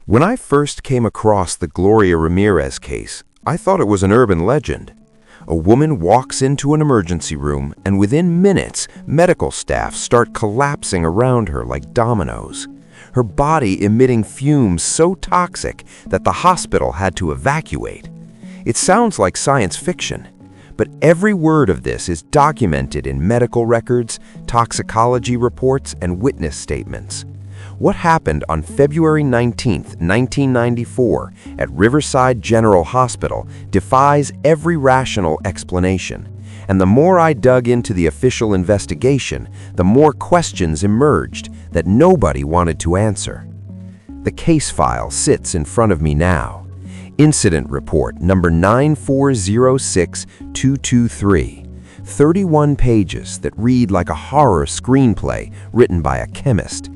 When I first came across the Gloria Ramirez case, I thought it was an urban legend. A woman walks into an emergency room, and within minutes, medical staff start collapsing around her like dominoes. Her body emitting fumes so toxic that the hospital had to evacuate. It sounds like science fiction, but every word of this is documented in medical records, toxicology reports, and witness statements. What happened on February 19, 1994, at Riverside General Hospital defies every rational explanation. And the more I dug into the official investigation, the more questions emerged that nobody wanted to answer. The case file sits in front of me now. Incident Report number 9406223. 31 pages that read like a horror screenplay written by a chemist.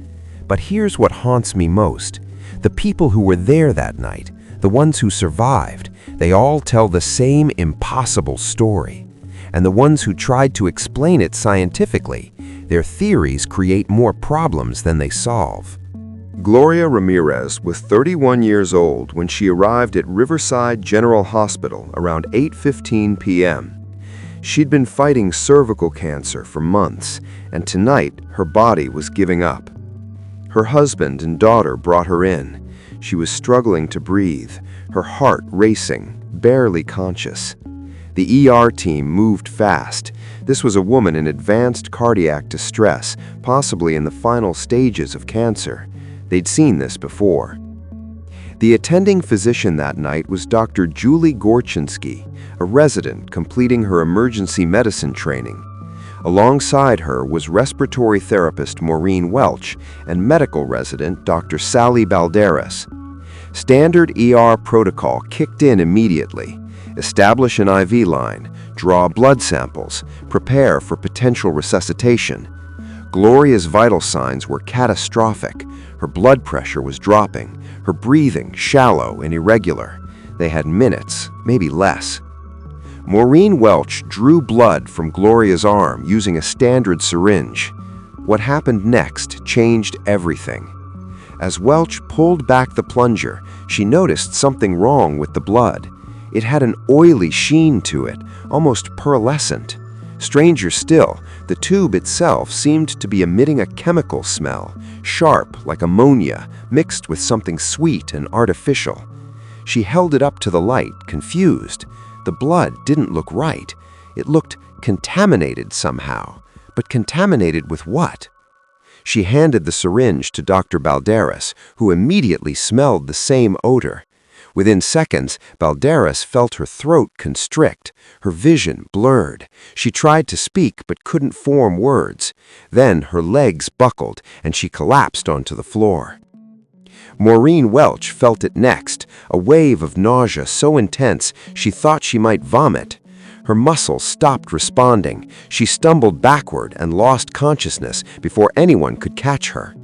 But here's what haunts me most. The people who were there that night, the ones who survived, they all tell the same impossible story. And the ones who tried to explain it scientifically, their theories create more problems than they solve. Gloria Ramirez was 31 years old when she arrived at Riverside General Hospital around 8:15 p.m. She'd been fighting cervical cancer for months, and tonight her body was giving up. Her husband and daughter brought her in. She was struggling to breathe, her heart racing, barely conscious. The ER team moved fast. This was a woman in advanced cardiac distress, possibly in the final stages of cancer. They'd seen this before. The attending physician that night was Dr. Julie Gorchinsky, a resident completing her emergency medicine training. Alongside her was respiratory therapist Maureen Welch and medical resident Dr. Sally Balderas. Standard ER protocol kicked in immediately. Establish an IV line, draw blood samples, prepare for potential resuscitation. Gloria's vital signs were catastrophic. Her blood pressure was dropping, her breathing shallow and irregular. They had minutes, maybe less. Maureen Welch drew blood from Gloria's arm using a standard syringe. What happened next changed everything. As Welch pulled back the plunger, she noticed something wrong with the blood. It had an oily sheen to it, almost pearlescent. Stranger still, the tube itself seemed to be emitting a chemical smell, sharp like ammonia, mixed with something sweet and artificial. She held it up to the light, confused. The blood didn't look right. It looked contaminated somehow. But contaminated with what? She handed the syringe to Dr. Balderas, who immediately smelled the same odor. Within seconds, Balderas felt her throat constrict, her vision blurred. She tried to speak but couldn't form words. Then her legs buckled and she collapsed onto the floor. Maureen Welch felt it next, a wave of nausea so intense she thought she might vomit. Her muscles stopped responding. She stumbled backward and lost consciousness before anyone could catch her.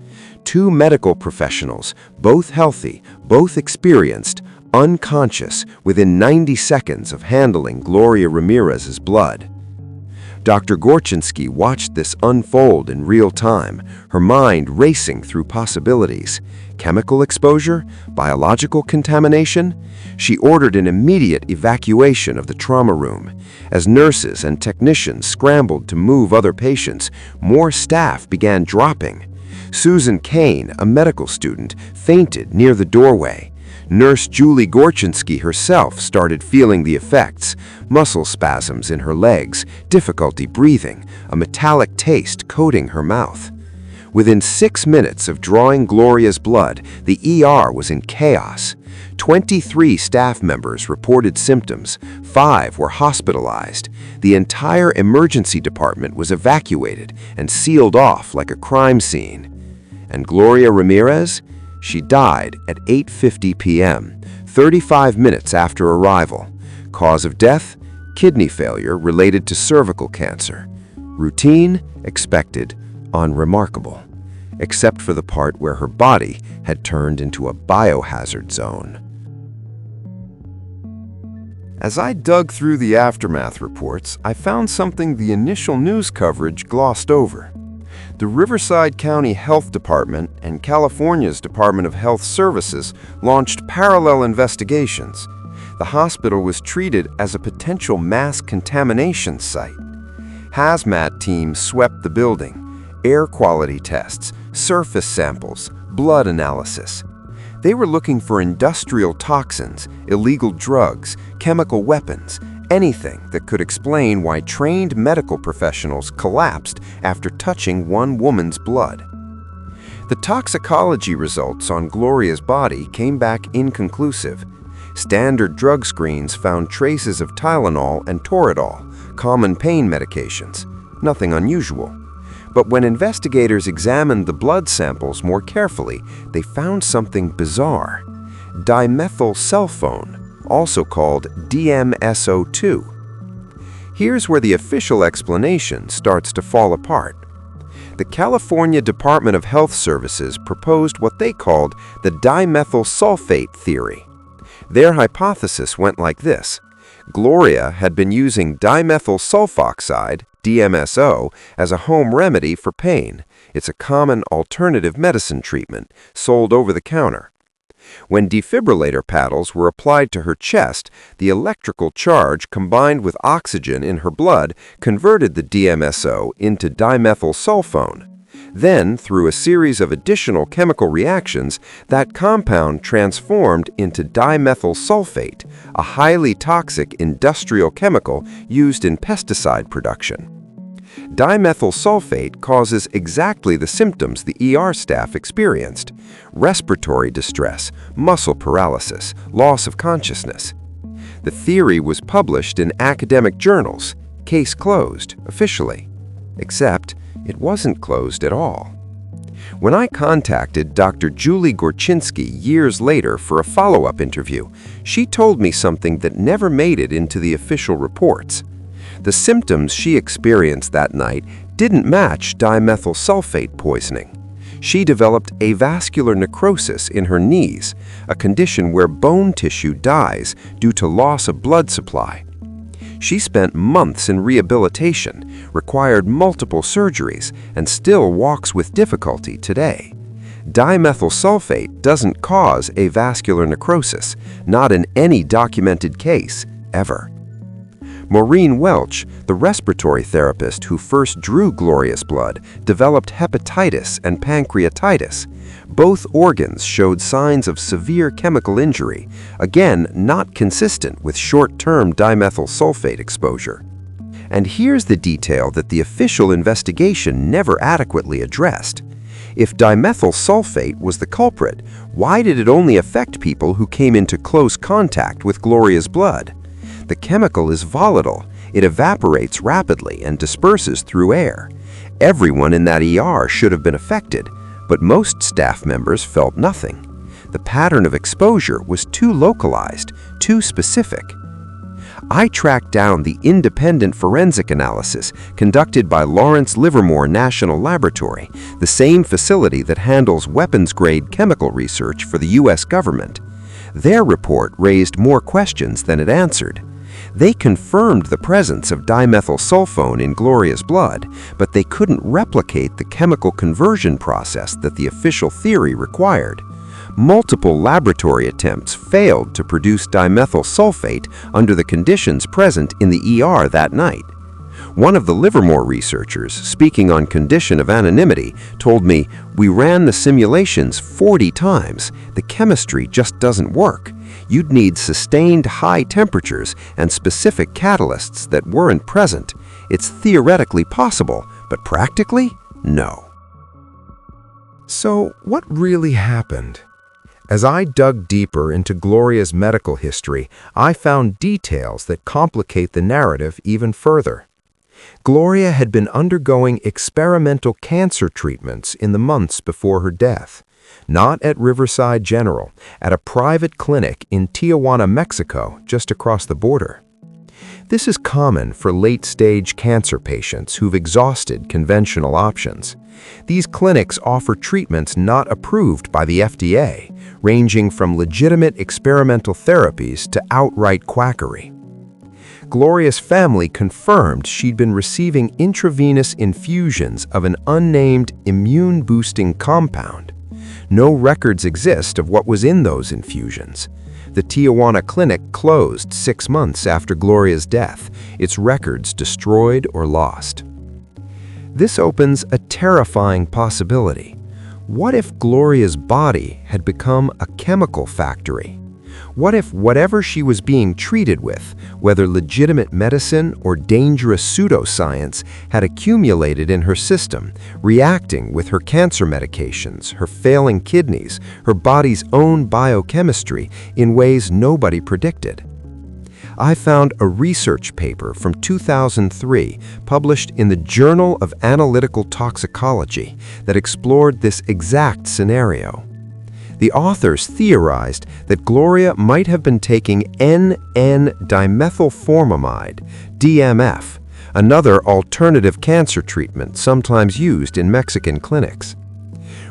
Two medical professionals, both healthy, both experienced, unconscious within 90 seconds of handling Gloria Ramirez's blood. Dr. Gorchinsky watched this unfold in real time, her mind racing through possibilities. Chemical exposure? Biological contamination? She ordered an immediate evacuation of the trauma room. As nurses and technicians scrambled to move other patients, more staff began dropping. Susan Kane, a medical student, fainted near the doorway. Nurse Julie Gorchinsky herself started feeling the effects, muscle spasms in her legs, difficulty breathing, a metallic taste coating her mouth. Within 6 minutes of drawing Gloria's blood, the ER was in chaos. 23 staff members reported symptoms, 5 were hospitalized. The entire emergency department was evacuated and sealed off like a crime scene. And Gloria Ramirez? She died at 8:50 p.m., 35 minutes after arrival. Cause of death? Kidney failure related to cervical cancer. Routine, expected, unremarkable, except for the part where her body had turned into a biohazard zone. As I dug through the aftermath reports, I found something the initial news coverage glossed over. The Riverside County Health Department and California's Department of Health Services launched parallel investigations. The hospital was treated as a potential mass contamination site. Hazmat teams swept the building. Air quality tests, surface samples, blood analysis. They were looking for industrial toxins, illegal drugs, chemical weapons, anything that could explain why trained medical professionals collapsed after touching one woman's blood. The toxicology results on Gloria's body came back inconclusive. Standard drug screens found traces of Tylenol and Toradol, common pain medications. Nothing unusual. But when investigators examined the blood samples more carefully, they found something bizarre. Dimethylsulfone, also called DMSO2. Here's where the official explanation starts to fall apart. The California Department of Health Services proposed what they called the dimethylsulfate theory. Their hypothesis went like this. Gloria had been using dimethyl sulfoxide, DMSO, as a home remedy for pain. It's a common alternative medicine treatment, sold over the counter. When defibrillator paddles were applied to her chest, the electrical charge combined with oxygen in her blood converted the DMSO into dimethylsulfone. Then, through a series of additional chemical reactions, that compound transformed into dimethyl sulfate, a highly toxic industrial chemical used in pesticide production. Dimethyl sulfate causes exactly the symptoms the ER staff experienced: respiratory distress, muscle paralysis, loss of consciousness. The theory was published in academic journals. Case closed, officially. Except, it wasn't closed at all. When I contacted Dr. Julie Gorczynski years later for a follow-up interview, she told me something that never made it into the official reports. The symptoms she experienced that night didn't match dimethyl sulfate poisoning. She developed avascular necrosis in her knees, a condition where bone tissue dies due to loss of blood supply. She spent months in rehabilitation, required multiple surgeries, and still walks with difficulty today. Dimethyl sulfate doesn't cause avascular necrosis, not in any documented case, ever. Maureen Welch, the respiratory therapist who first drew Gloria's blood, developed hepatitis and pancreatitis. Both organs showed signs of severe chemical injury, again not consistent with short-term dimethyl sulfate exposure. And here's the detail that the official investigation never adequately addressed. If dimethyl sulfate was the culprit, why did it only affect people who came into close contact with Gloria's blood? The chemical is volatile. It evaporates rapidly and disperses through air. Everyone in that ER should have been affected, but most staff members felt nothing. The pattern of exposure was too localized, too specific. I tracked down the independent forensic analysis conducted by Lawrence Livermore National Laboratory, the same facility that handles weapons-grade chemical research for the U.S. government. Their report raised more questions than it answered. They confirmed the presence of dimethylsulfone in Gloria's blood, but they couldn't replicate the chemical conversion process that the official theory required. Multiple laboratory attempts failed to produce dimethyl sulfate under the conditions present in the ER that night. One of the Livermore researchers, speaking on condition of anonymity, told me, "We ran the simulations 40 times. The chemistry just doesn't work. You'd need sustained high temperatures and specific catalysts that weren't present. It's theoretically possible, but practically, no." So, what really happened? As I dug deeper into Gloria's medical history, I found details that complicate the narrative even further. Gloria had been undergoing experimental cancer treatments in the months before her death. Not at Riverside General, at a private clinic in Tijuana, Mexico, just across the border. This is common for late-stage cancer patients who've exhausted conventional options. These clinics offer treatments not approved by the FDA, ranging from legitimate experimental therapies to outright quackery. Gloria's family confirmed she'd been receiving intravenous infusions of an unnamed immune-boosting compound. No records exist of what was in those infusions. The Tijuana clinic closed 6 months after Gloria's death, its records destroyed or lost. This opens a terrifying possibility. What if Gloria's body had become a chemical factory? What if whatever she was being treated with, whether legitimate medicine or dangerous pseudoscience, had accumulated in her system, reacting with her cancer medications, her failing kidneys, her body's own biochemistry in ways nobody predicted? I found a research paper from 2003 published in the Journal of Analytical Toxicology that explored this exact scenario. The authors theorized that Gloria might have been taking N,N-dimethylformamide, DMF, another alternative cancer treatment sometimes used in Mexican clinics.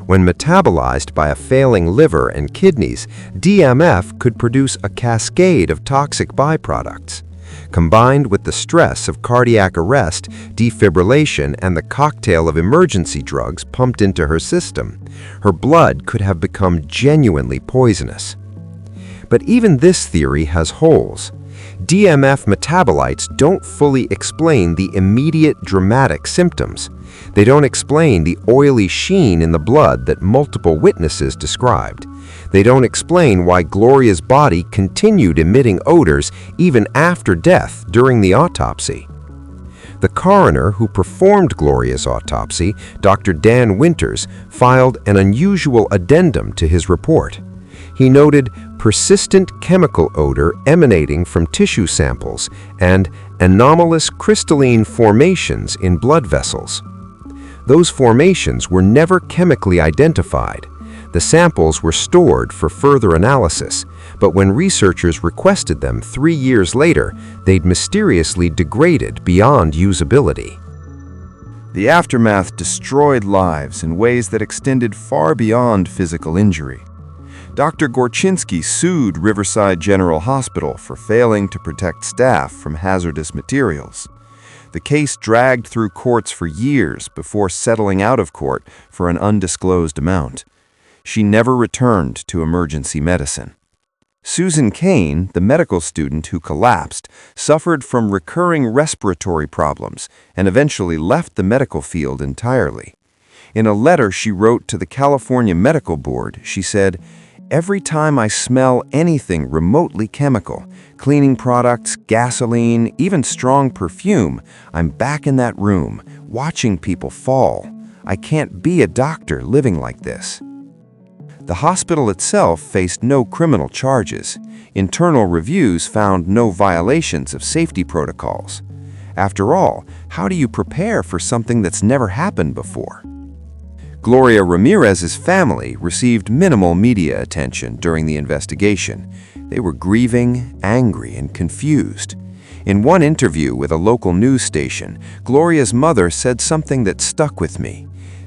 When metabolized by a failing liver and kidneys, DMF could produce a cascade of toxic byproducts. Combined with the stress of cardiac arrest, defibrillation, and the cocktail of emergency drugs pumped into her system, her blood could have become genuinely poisonous. But even this theory has holes. DMF metabolites don't fully explain the immediate dramatic symptoms. They don't explain the oily sheen in the blood that multiple witnesses described. They don't explain why Gloria's body continued emitting odors even after death during the autopsy. The coroner who performed Gloria's autopsy, Dr. Dan Winters, filed an unusual addendum to his report. He noted persistent chemical odor emanating from tissue samples and anomalous crystalline formations in blood vessels. Those formations were never chemically identified. The samples were stored for further analysis, but when researchers requested them 3 years later, they'd mysteriously degraded beyond usability. The aftermath destroyed lives in ways that extended far beyond physical injury. Dr. Gorchinsky sued Riverside General Hospital for failing to protect staff from hazardous materials. The case dragged through courts for years before settling out of court for an undisclosed amount. She never returned to emergency medicine. Susan Kane, the medical student who collapsed, suffered from recurring respiratory problems and eventually left the medical field entirely. In a letter she wrote to the California Medical Board, she said, "Every time I smell anything remotely chemical, cleaning products, gasoline, even strong perfume, I'm back in that room, watching people fall. I can't be a doctor living like this." The hospital itself faced no criminal charges. Internal reviews found no violations of safety protocols. After all, how do you prepare for something that's never happened before? Gloria Ramirez's family received minimal media attention during the investigation. They were grieving, angry, and confused. In one interview with a local news station, Gloria's mother said something that stuck with me.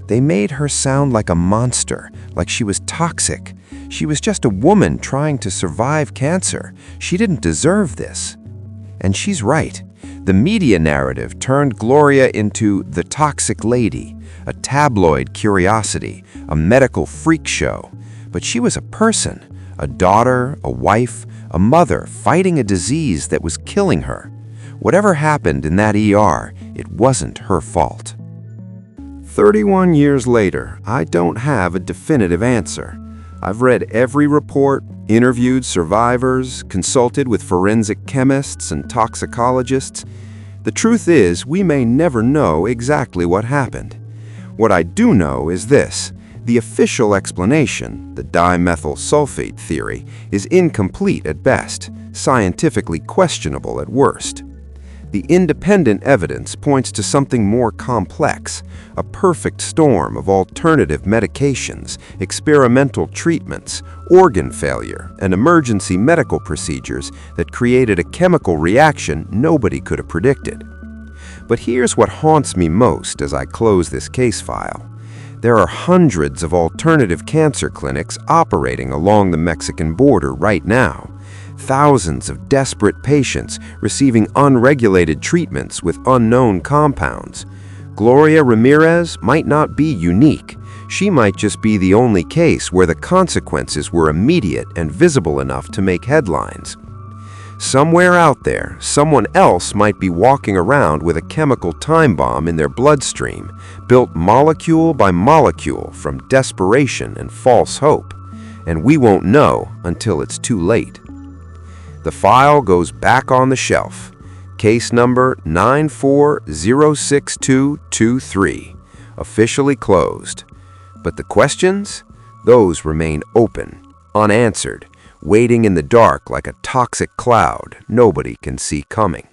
They made her sound like a monster, like she was toxic. She was just a woman trying to survive cancer. She didn't deserve this. And she's right. The media narrative turned Gloria into the toxic lady, a tabloid curiosity, a medical freak show. But she was a person, a daughter, a wife, a mother fighting a disease that was killing her. Whatever happened in that ER, it wasn't her fault. 31 years later, I don't have a definitive answer. I've read every report, interviewed survivors, consulted with forensic chemists and toxicologists. The truth is, we may never know exactly what happened. What I do know is this: the official explanation, the dimethyl sulfate theory, is incomplete at best, scientifically questionable at worst. The independent evidence points to something more complex, a perfect storm of alternative medications, experimental treatments, organ failure, and emergency medical procedures that created a chemical reaction nobody could have predicted. But here's what haunts me most as I close this case file. There are hundreds of alternative cancer clinics operating along the Mexican border right now. thousands of desperate patients receiving unregulated treatments with unknown compounds. Gloria Ramirez might not be unique. She might just be the only case where the consequences were immediate and visible enough to make headlines. Somewhere out there, someone else might be walking around with a chemical time bomb in their bloodstream, built molecule by molecule from desperation and false hope. And we won't know until it's too late. The file goes back on the shelf. Case number 9406223, officially closed. But the questions? Those remain open, unanswered, waiting in the dark like a toxic cloud nobody can see coming.